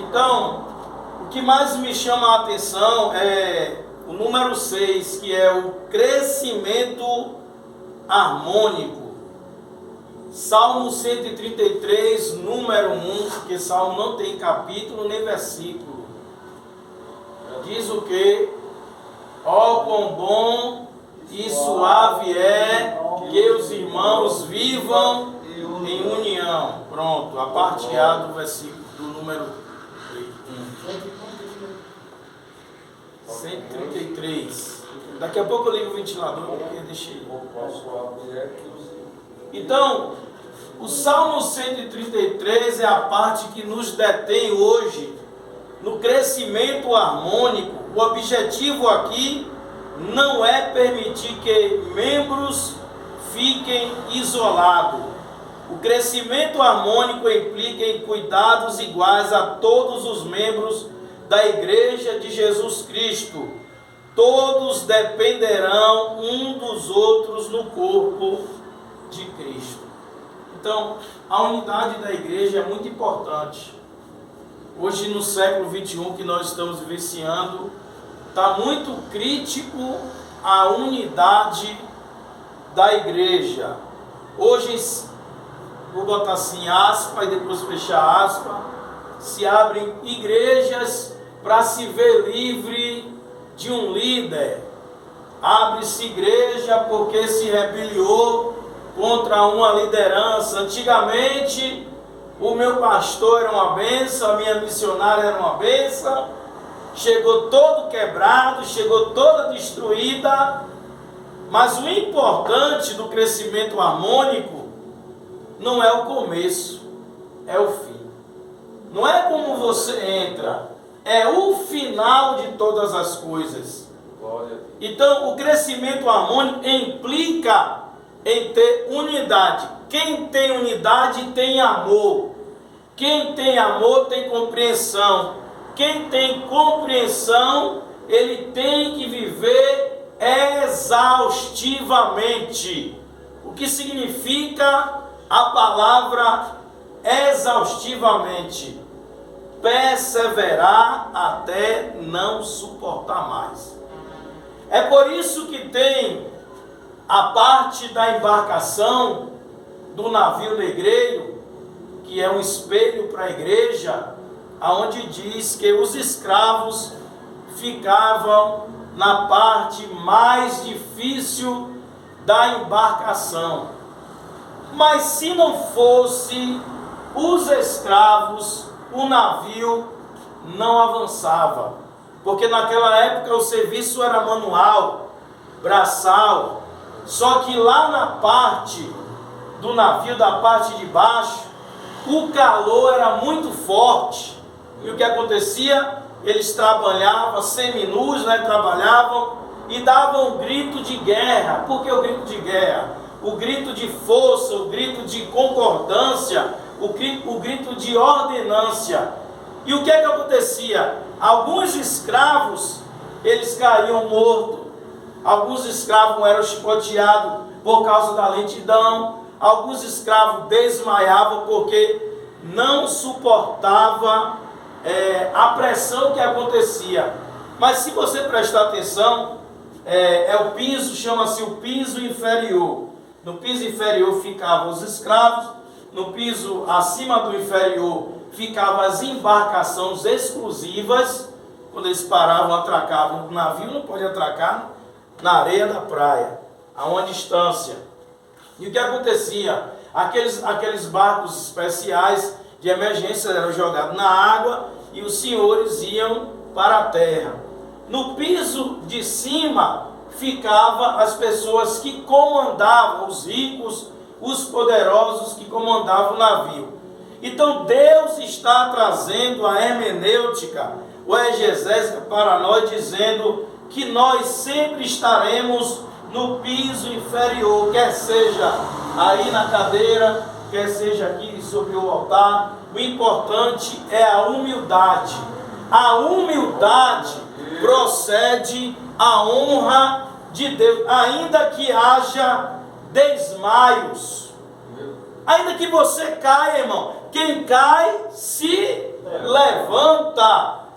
Então, o que mais me chama a atenção é o número 6, que é o crescimento harmônico. Salmo 133, número 1, porque Salmo não tem capítulo nem versículo. Diz o que? Ó, quão bom e suave é que os irmãos vivam em união. Pronto, a parte A do versículo do número 133. Daqui a pouco eu ligo o ventilador, porque deixei. Então, o Salmo 133 é a parte que nos detém hoje no crescimento harmônico. O objetivo aqui não é permitir que membros fiquem isolados. O crescimento harmônico implica em cuidados iguais a todos os membros da Igreja de Jesus Cristo. Todos dependerão um dos outros no corpo de Cristo. Então, a unidade da igreja é muito importante. Hoje, no século 21 que nós estamos vivenciando, está muito crítico a unidade da igreja. Hoje, vou botar assim aspa e depois fechar aspa, se abrem igrejas para se ver livre de um líder. Abre-se igreja porque se rebeliou contra uma liderança. Antigamente, o meu pastor era uma bênção, a minha missionária era uma bênção, chegou todo quebrado, chegou toda destruída, mas o importante do crescimento harmônico não é o começo, é o fim. Não é como você entra, é o final de todas as coisas. Então, o crescimento harmônico implica em ter unidade. Quem tem unidade tem amor. Quem tem amor tem compreensão. Quem tem compreensão, ele tem que viver exaustivamente. O que significa a palavra exaustivamente? Perseverar até não suportar mais. É por isso que tem a parte da embarcação do navio negreiro, que é um espelho para a igreja, aonde diz que os escravos ficavam na parte mais difícil da embarcação. Mas se não fosse os escravos, o navio não avançava, porque naquela época o serviço era manual, braçal. Só que lá na parte do navio, da parte de baixo, o calor era muito forte. E o que acontecia? Eles trabalhavam seminus, trabalhavam e davam um grito de guerra. Por que o grito de guerra? O grito de força, o grito de concordância, o grito de ordenância. E o que acontecia? Alguns escravos, eles caíam mortos. Alguns escravos eram chicoteados por causa da lentidão. Alguns escravos desmaiavam porque não suportava a pressão que acontecia. Mas se você prestar atenção, o piso, chama-se o piso inferior. No piso inferior ficavam os escravos, no piso acima do inferior ficavam as embarcações exclusivas. Quando eles paravam, atracavam. O navio não pode atracar na areia da praia, a uma distância. E o que acontecia? Aqueles barcos especiais de emergência eram jogados na água e os senhores iam para a terra. No piso de cima ficavam as pessoas que comandavam, os ricos, os poderosos que comandavam o navio. Então Deus está trazendo a hermenêutica, o exegese para nós, dizendo que nós sempre estaremos no piso inferior, quer seja aí na cadeira, quer seja aqui sobre o altar. O importante é a humildade. A humildade procede a honra de Deus, ainda que haja desmaios, ainda que você caia, irmão. Quem cai se levanta.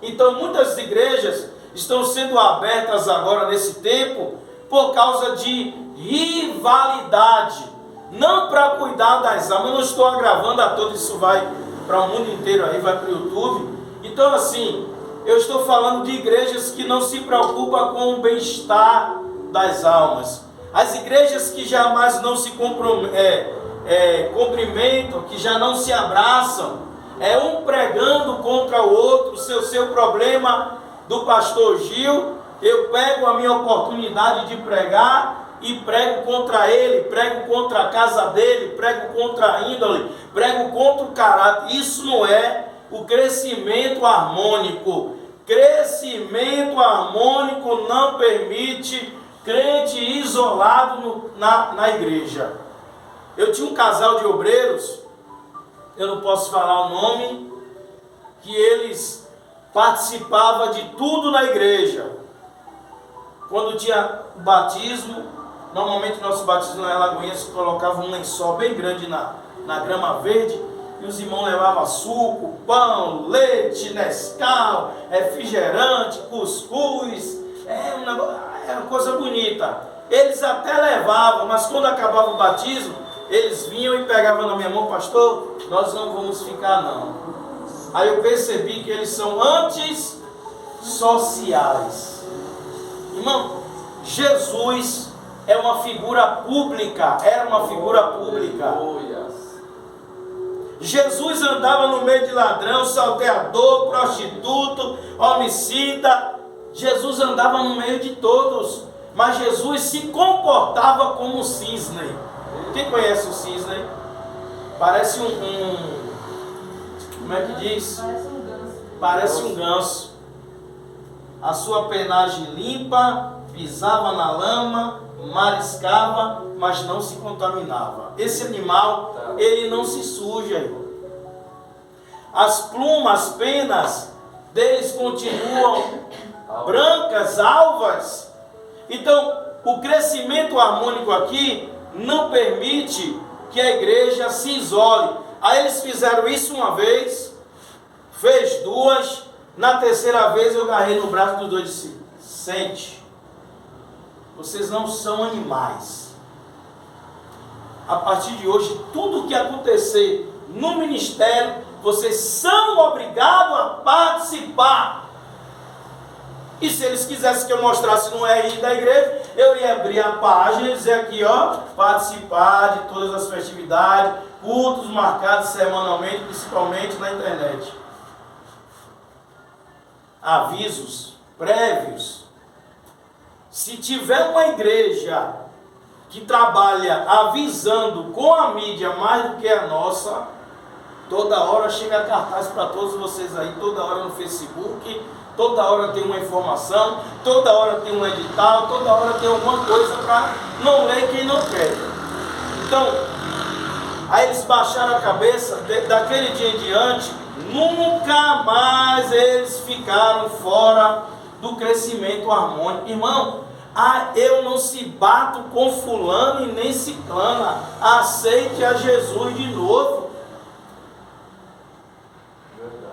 Então muitas igrejas estão sendo abertas agora nesse tempo por causa de rivalidade, não para cuidar das almas. Eu não estou agravando a todos, isso vai para o mundo inteiro aí, vai para o YouTube. Então assim, eu estou falando de igrejas que não se preocupam com o bem-estar das almas. As igrejas que jamais não se cumprimentam, que já não se abraçam, um pregando contra o outro, seu problema do pastor Gil, eu pego a minha oportunidade de pregar e prego contra ele, prego contra a casa dele, prego contra a índole, prego contra o caráter. Isso não é o crescimento harmônico. Crescimento harmônico não permite crente isolado na igreja. Eu tinha um casal de obreiros, eu não posso falar o nome, que eles participavam de tudo na igreja. Quando tinha o batismo, normalmente nosso batismo na Lagoinha se colocava um lençol bem grande na grama verde, e os irmãos levavam suco, pão, leite, Nescau, refrigerante, cuscuz, é uma coisa bonita. Eles até levavam, mas quando acabava o batismo, eles vinham e pegavam na minha mão: pastor, nós não vamos ficar não. Aí eu percebi que eles são antissociais. Irmão, Jesus é uma figura pública, era uma figura pública. Jesus andava no meio de ladrão, salteador, prostituto, homicida. Jesus andava no meio de todos, mas Jesus se comportava como um cisne. Quem conhece o cisne? Parece como é que diz? Parece um ganso. A sua penagem limpa, pisava na lama, mariscava, mas não se contaminava. Esse animal, ele não se suja, irmão. As plumas, as penas deles continuam brancas, alvas. Então, o crescimento harmônico aqui não permite que a igreja se isole. Aí eles fizeram isso uma vez, fez duas, na terceira vez eu agarrei no braço dos dois e disse: sente, vocês não são animais. A partir de hoje, tudo que acontecer no ministério, vocês são obrigados a participar. E se eles quisessem que eu mostrasse no RI da igreja, eu ia abrir a página e dizer aqui, participar de todas as festividades, cultos marcados semanalmente, principalmente na internet. Avisos prévios. Se tiver uma igreja que trabalha avisando com a mídia mais do que a nossa, toda hora chega cartaz para todos vocês aí, toda hora no Facebook, toda hora tem uma informação, toda hora tem um edital, toda hora tem alguma coisa para não ler quem não quer. Então, aí eles baixaram a cabeça, daquele dia em diante, nunca mais eles ficaram fora do crescimento harmônico. Irmão, eu não se bato com fulano e nem ciclana, aceite a Jesus de novo.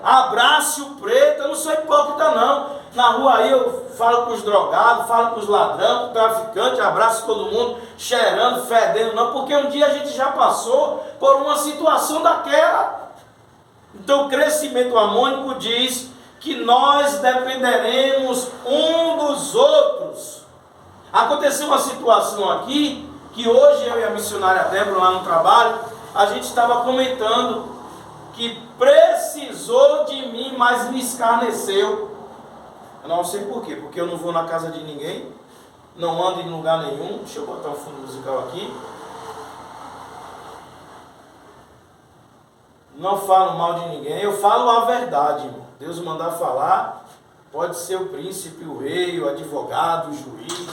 Abrace o preto, eu não sou hipócrita não. Na rua aí eu falo com os drogados, falo com os ladrões, com os traficantes, abraço todo mundo, cheirando, fedendo, não, porque um dia a gente já passou por uma situação daquela. Então o crescimento harmônico diz que nós dependeremos um dos outros. Aconteceu uma situação aqui, que hoje eu e a missionária Débora lá no trabalho, a gente estava comentando que precisou de mim, mas me escarneceu. Eu não sei por quê, porque eu não vou na casa de ninguém, não ando em lugar nenhum. Deixa eu botar um fundo musical aqui. Não falo mal de ninguém, eu falo a verdade, irmão. Deus mandar falar, pode ser o príncipe, o rei, o advogado, o juiz,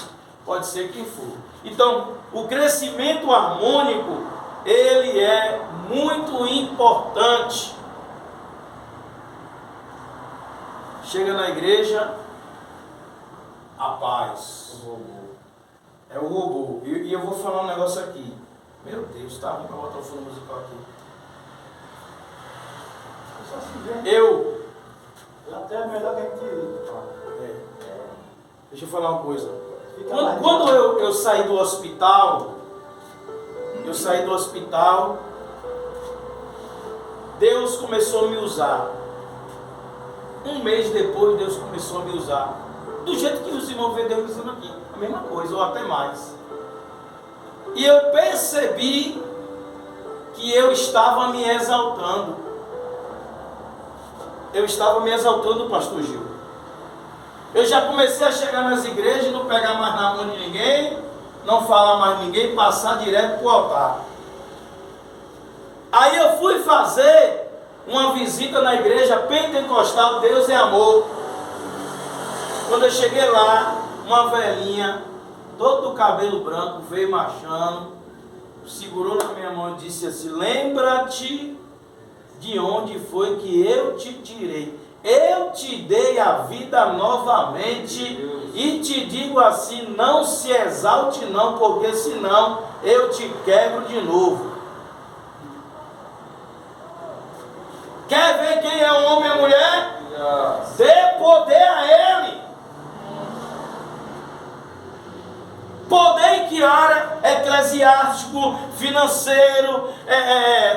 pode ser quem for. Então, o crescimento harmônico, ele é muito importante. Chega na igreja, a paz. É o robô. E eu vou falar um negócio aqui. Meu Deus, tá ruim para botar o fundo musical aqui. Eu Até é melhor que a gente fala. Deixa eu falar uma coisa. Quando eu saí do hospital, Deus começou a me usar. Um mês depois, Deus começou a me usar. Do jeito que os irmãos vê Deus dizendo aqui. A mesma coisa, ou até mais. E eu percebi que eu estava me exaltando. Eu estava me exaltando, pastor Gil. Eu já comecei a chegar nas igrejas, não pegar mais na mão de ninguém, não falar mais de ninguém, passar direto para o altar. Aí eu fui fazer uma visita na igreja pentecostal Deus é Amor. Quando eu cheguei lá, uma velhinha, todo o cabelo branco, veio marchando, segurou na minha mão e disse assim: lembra-te de onde foi que eu te tirei. Eu te dei a vida novamente e te digo assim, não se exalte não, porque senão eu te quebro de novo. Quer ver quem é o homem e a mulher? Dê poder a ele. Poder em que área? Eclesiástico, financeiro,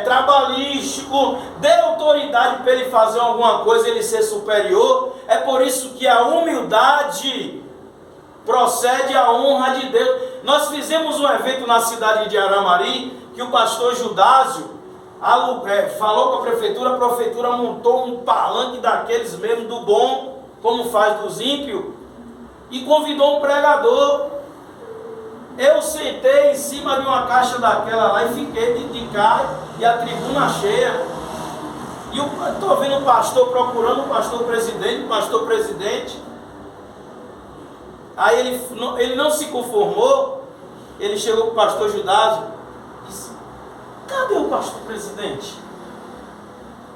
trabalhístico. Dê autoridade para ele fazer alguma coisa, ele ser superior. É por isso que a humildade procede à honra de Deus. Nós fizemos um evento na cidade de Aramari, que o pastor Judásio falou com a prefeitura montou um palanque daqueles mesmo do bom, como faz dos ímpios, e convidou um pregador. Eu sentei em cima de uma caixa daquela lá e fiquei de cá e a tribuna cheia. E eu estou vendo o pastor procurando o pastor presidente. Aí ele não se conformou, ele chegou para o pastor Judásio e disse: cadê o pastor presidente?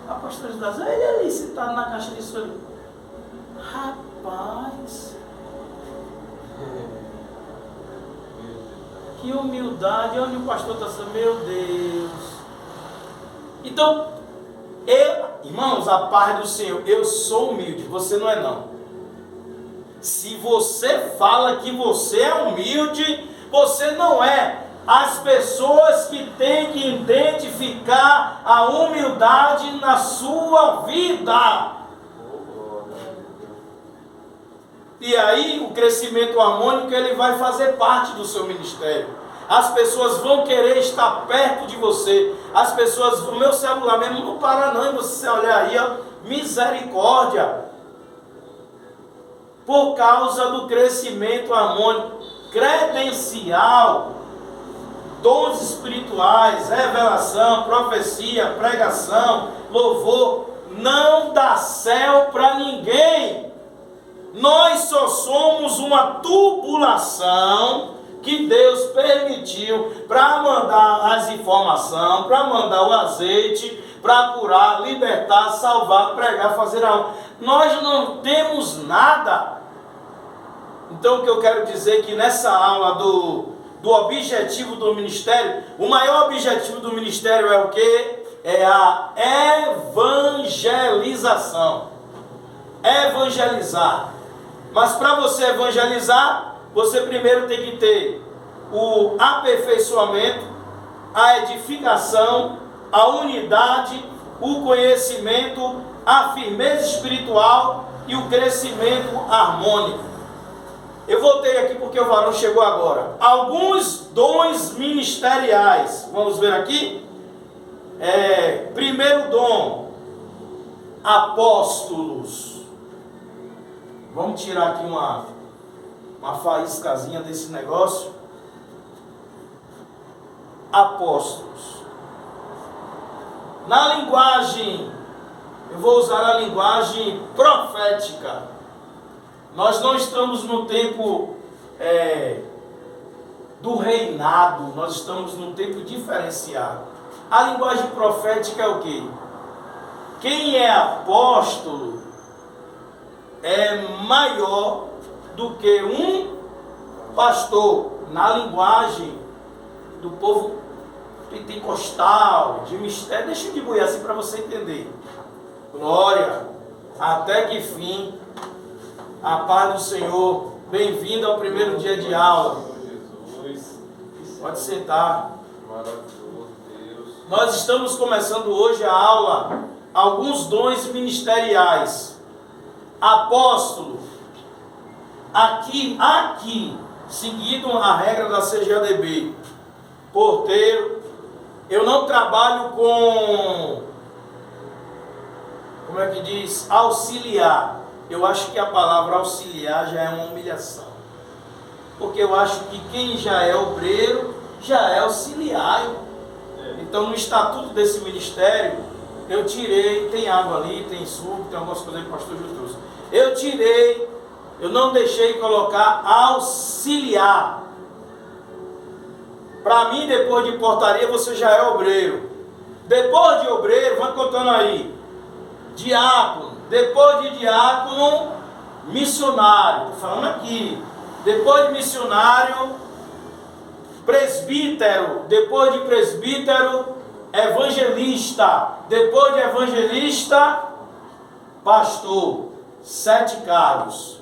A pastor Judásio: ele ali sentado na caixa de som. Rapaz, que humildade, onde o pastor está sendo, meu Deus. Então, irmãos, a paz do Senhor, eu sou humilde, você não é não. Se você fala que você é humilde, você não é. As pessoas que têm que identificar a humildade na sua vida. E aí o crescimento harmônico ele vai fazer parte do seu ministério. As pessoas vão querer estar perto de você. As pessoas, o meu celular mesmo não para não, e você olhar aí, ó, misericórdia. Por causa do crescimento harmônico, credencial, dons espirituais, revelação, profecia, pregação, louvor, não dá céu para ninguém. Nós só somos uma tubulação que Deus permitiu para mandar as informações, para mandar o azeite, para curar, libertar, salvar, pregar, fazer algo. Nós não temos nada. Então o que eu quero dizer é que nessa aula do objetivo do ministério, o maior objetivo do ministério é o quê? É a evangelização. Evangelizar. Mas para você evangelizar, você primeiro tem que ter o aperfeiçoamento, a edificação, a unidade, o conhecimento, a firmeza espiritual e o crescimento harmônico. Eu voltei aqui porque o varão chegou agora. Alguns dons ministeriais. Vamos ver aqui. Primeiro dom, apóstolos. Vamos tirar aqui uma faíscazinha desse negócio. Apóstolos. Na linguagem, eu vou usar a linguagem profética. Nós não estamos no tempo do reinado, nós estamos num tempo diferenciado. A linguagem profética é o quê? Quem é apóstolo é maior do que um pastor, na linguagem do povo pentecostal, de mistério. Deixa eu dibuir assim para você entender. Glória. Até que fim. A paz do Senhor. Bem-vindo ao primeiro dia de aula. Pode sentar. Nós estamos começando hoje a aula, alguns dons ministeriais. Apóstolo. Aqui, seguindo a regra da CGADB. Porteiro. Eu não trabalho com, como é que diz? Auxiliar. Eu acho que a palavra auxiliar já é uma humilhação. Porque eu acho que quem já é obreiro, já é auxiliar. Então no estatuto desse ministério, eu tirei, tem água ali, tem suco, tem algumas coisas que o pastor Júlio trouxe. Eu tirei, eu não deixei colocar auxiliar. Para mim, depois de portaria, você já é obreiro. Depois de obreiro, vai contando aí. Diácono. Depois de diácono, missionário. Estou falando aqui. Depois de missionário, presbítero. Depois de presbítero, evangelista. Depois de evangelista, pastor. 7 cargos.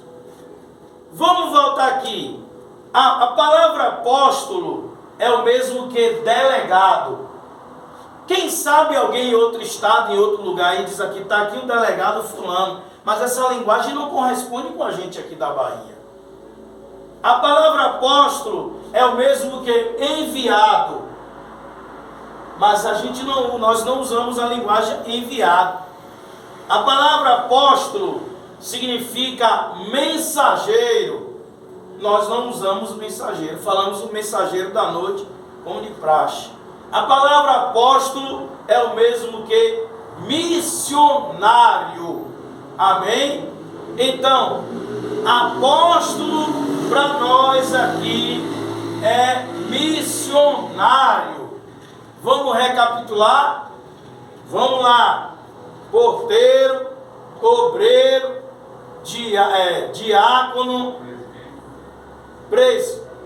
Vamos voltar aqui. A palavra apóstolo é o mesmo que delegado. Quem sabe alguém em outro estado, em outro lugar, e diz aqui, está aqui o delegado fulano. Mas essa linguagem não corresponde com a gente aqui da Bahia. A palavra apóstolo é o mesmo que enviado. Mas nós não usamos a linguagem enviado. A palavra apóstolo significa mensageiro. Nós não usamos mensageiro. Falamos o mensageiro da noite como de praxe. A palavra apóstolo é o mesmo que missionário. Amém? Então, apóstolo para nós aqui é missionário. Vamos recapitular? Vamos lá. Porteiro, obreiro, diácono,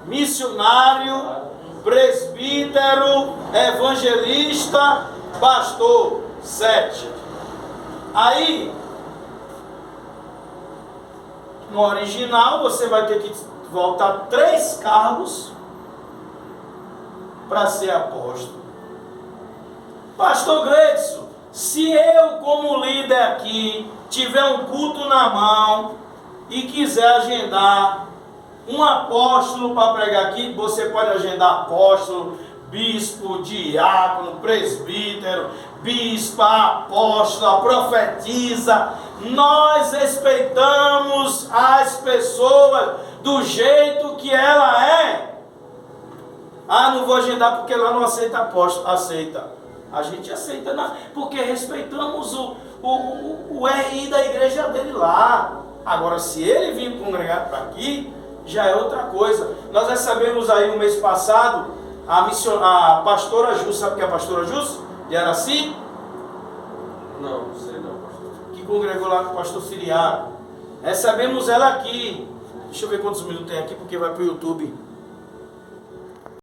missionário, presbítero, evangelista, pastor. 7. Aí, no original, você vai ter que voltar 3 cargos para ser apóstolo. Pastor Gleidson, se eu como líder aqui tiver um culto na mão e quiser agendar um apóstolo para pregar aqui, você pode agendar apóstolo, bispo, diácono, presbítero, bispa, apóstola, profetiza. Nós respeitamos as pessoas do jeito que ela é. Ah, não vou agendar porque lá não aceita apóstolo. Aceita. A gente aceita porque respeitamos o RI da igreja dele lá. Agora, se ele vir congregar para aqui, já é outra coisa. Nós recebemos aí no mês passado a pastora Jus. Sabe o que é a pastora Jus? De Araci? Não sei não, pastor. Que congregou lá com o pastor Siriaco. Recebemos ela aqui. Deixa eu ver quantos minutos tem aqui, porque vai para o YouTube.